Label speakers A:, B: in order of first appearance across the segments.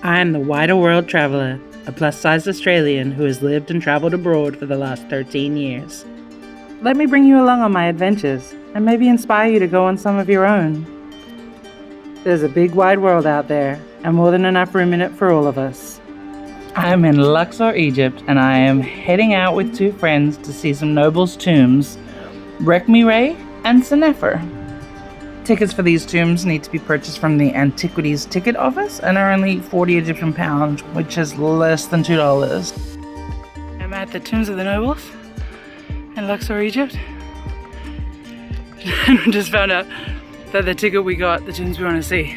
A: I am the Wider World Traveller, a plus-sized Australian who has lived and travelled abroad for the last 13 years. Let me bring you along on my adventures, and maybe inspire you to go on some of your own. There's a big wide world out there, and more than enough room in it for all of us. I'm in Luxor, Egypt, and I am heading out with two friends to see some nobles' tombs, Rekhmire and Sennefer. Tickets for these tombs need to be purchased from the Antiquities Ticket Office and are only 40 Egyptian pounds, which is less than $2. I'm at the Tombs of the Nobles in Luxor, Egypt. And we just found out that the ticket we got, the tombs we want to see,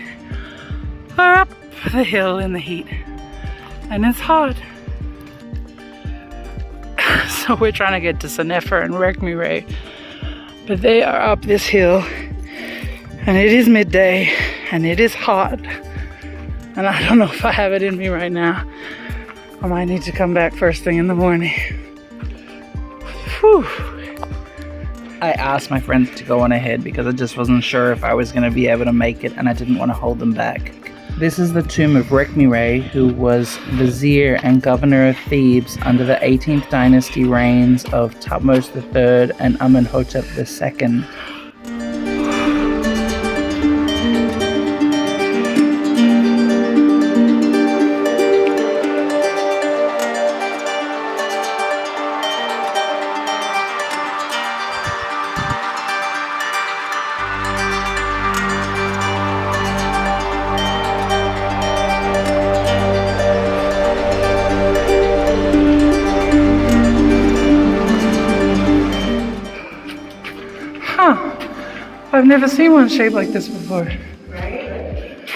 A: are up the hill in the heat. And it's hot. So we're trying to get to Sennefer and Rekhmire, but they are up this hill. And it is midday, and it is hot, and I don't know if I have it in me right now. I might need to come back first thing in the morning. Whew. I asked my friends to go on ahead because I just wasn't sure if I was going to be able to make it, and I didn't want to hold them back. This is the tomb of Rekhmire, who was vizier and governor of Thebes under the 18th dynasty reigns of Thutmose III and Amenhotep II. I've never seen one shaped like this before.
B: Right?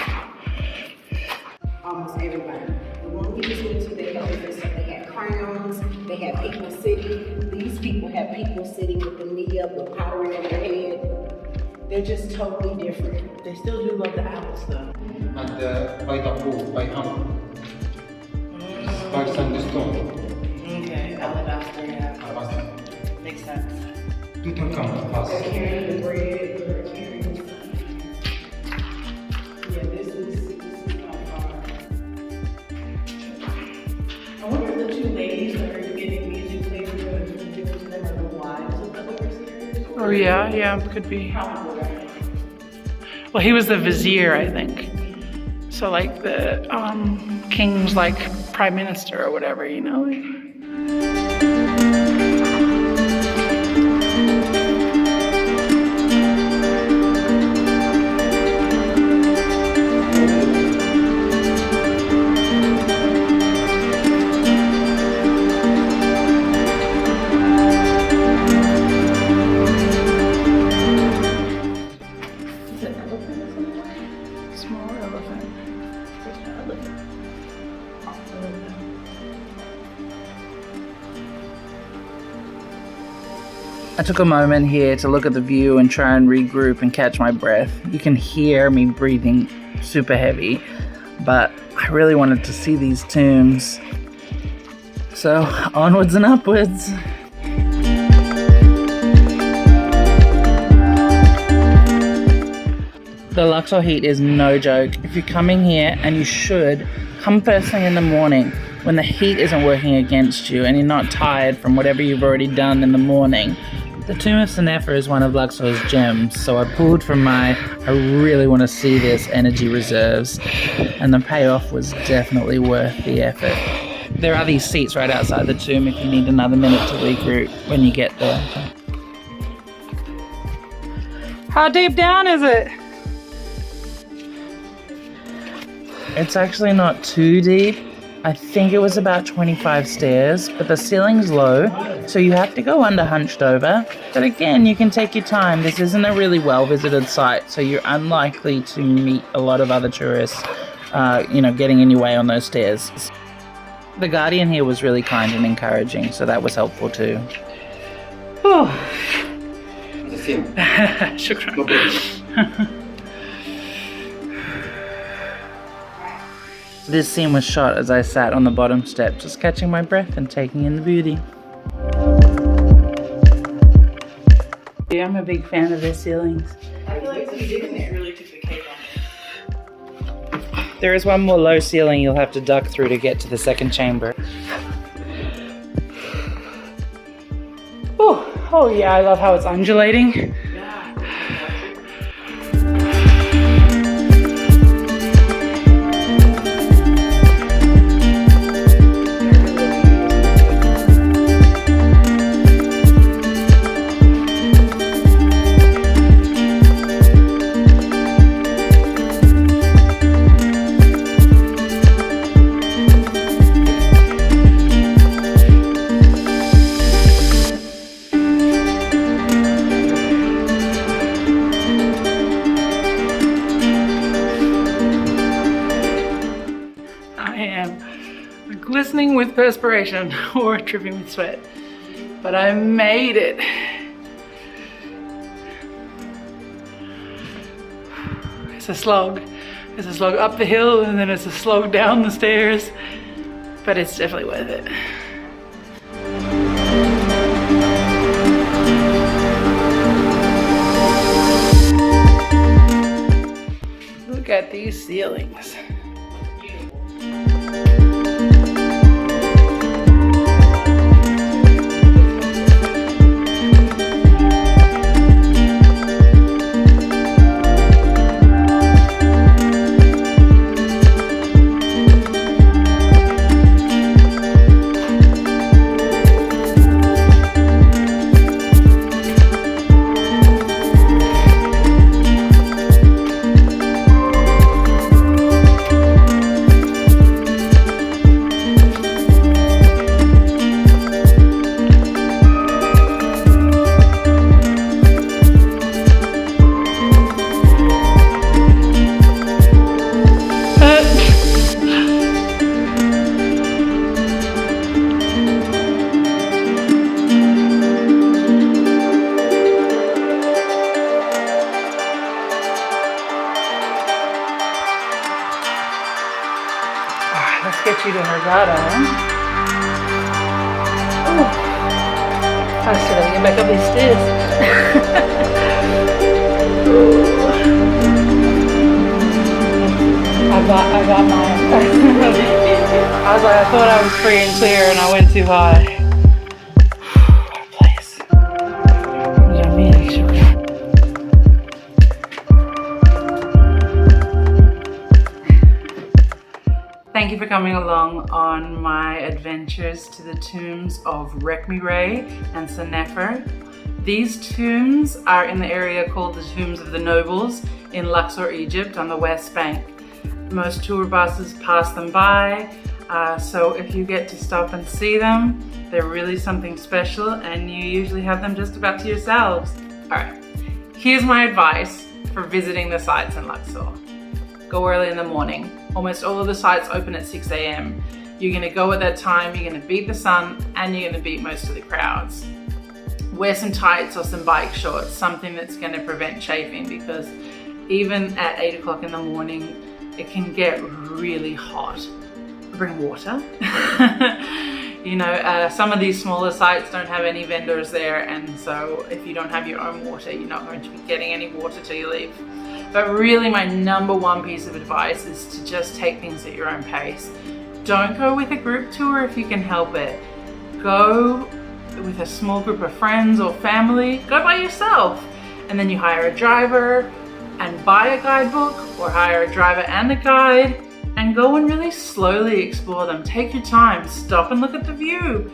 B: Almost everybody. The one we just went to, they had crowns, they had people sitting. These people have people sitting with the knee up, with pottery on their head. They're just totally different. They still do love the apples though.
C: And by the pool, by hand. By sandstone.
B: Okay, alabaster, yeah.
C: Alabaster.
B: Makes sense.
C: Tutankhamun first.
B: They're carrying the bread, they're carrying the... Yeah, this is not far. I wonder if the two ladies that are getting music played for them and giving to them are the wives of the overseers?
A: Oh yeah, could be.
B: Probably.
A: Well, he was the vizier, I think. So like the king's like prime minister or whatever, you know. I took a moment here to look at the view and try and regroup and catch my breath. You can hear me breathing super heavy, but I really wanted to see these tombs. So, onwards and upwards. The Luxor heat is no joke. If you're coming here, and you should, come first thing in the morning when the heat isn't working against you and you're not tired from whatever you've already done in the morning. The tomb of Sennefer is one of Luxor's gems, so I pulled from I really want to see this energy reserves, and the payoff was definitely worth the effort. There are these seats right outside the tomb if you need another minute to regroup when you get there. How deep down is it? It's actually not too deep. I think it was about 25 stairs, but the ceiling's low, so you have to go under hunched over. But again, you can take your time. This isn't a really well-visited site, so you're unlikely to meet a lot of other tourists, getting in your way on those stairs. The guardian here was really kind and encouraging, so that was helpful too. Oh. Shukran. This scene was shot as I sat on the bottom step, just catching my breath and taking in the beauty. Yeah, I'm a big fan of their ceilings.
B: I feel like the music really took the cake on it.
A: There is one more low ceiling you'll have to duck through to get to the second chamber. Oh yeah, I love how it's undulating. Glistening with perspiration or dripping with sweat, but I made it. It's a slog. It's a slog up the hill and then it's a slog down the stairs, but it's definitely worth it. Look at these ceilings. Let's get you to Hurghada. I still gotta get back up these stairs. I got mine. I was like, I thought I was free and clear and I went too high. What a place. Thank you for coming along on my adventures to the tombs of Rekhmire and Sennefer. These tombs are in the area called the Tombs of the Nobles in Luxor, Egypt on the west bank. Most tour buses pass them by, so if you get to stop and see them, they're really something special and you usually have them just about to yourselves. Alright, here's my advice for visiting the sites in Luxor. Go early in the morning. Almost all of the sites open at 6 a.m. You're gonna go at that time, you're gonna beat the sun, and you're gonna beat most of the crowds. Wear some tights or some bike shorts, something that's gonna prevent chafing, because even at 8 o'clock in the morning, it can get really hot. Bring water. You know, some of these smaller sites don't have any vendors there, and so if you don't have your own water, you're not going to be getting any water till you leave. But really my number one piece of advice is to just take things at your own pace. Don't go with a group tour if you can help it. Go with a small group of friends or family. Go by yourself. And then you hire a driver and buy a guidebook, or hire a driver and a guide, and go and really slowly explore them. Take your time. Stop and look at the view.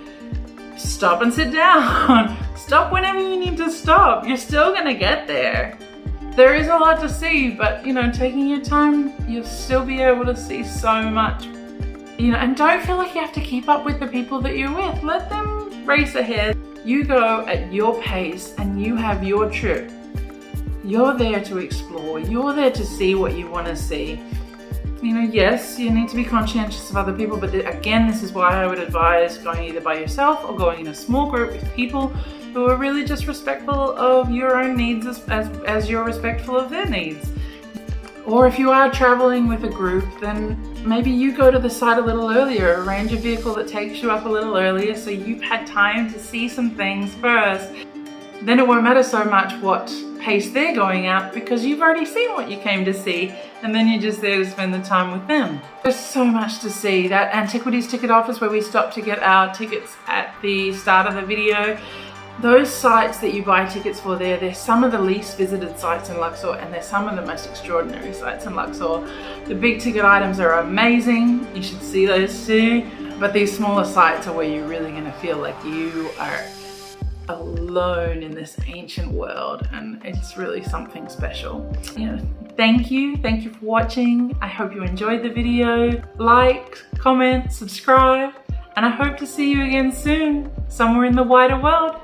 A: Stop and sit down. Stop whenever you need to stop. You're still gonna get there. There is a lot to see, but you know, taking your time, you'll still be able to see so much. You know, and don't feel like you have to keep up with the people that you're with. Let them race ahead. You go at your pace and you have your trip. You're there to explore. You're there to see what you want to see. You know, yes, you need to be conscientious of other people, but again, this is why I would advise going either by yourself or going in a small group with people who are really just respectful of your own needs as you're respectful of their needs. Or if you are traveling with a group, then maybe you go to the site a little earlier, arrange a vehicle that takes you up a little earlier so you've had time to see some things first. then it won't matter so much what pace they're going at because you've already seen what you came to see, and then you're just there to spend the time with them. There's so much to see. That Antiquities ticket office where we stopped to get our tickets at the start of the video, those sites that you buy tickets for there, they're some of the least visited sites in Luxor, and they're some of the most extraordinary sites in Luxor. The big ticket items are amazing. You should see those too. But these smaller sites are where you're really going to feel like you are alone in this ancient world, and it's really something special. Thank you for watching. I hope you enjoyed the video. Like, comment, subscribe, and I hope to see you again soon somewhere in the wider world.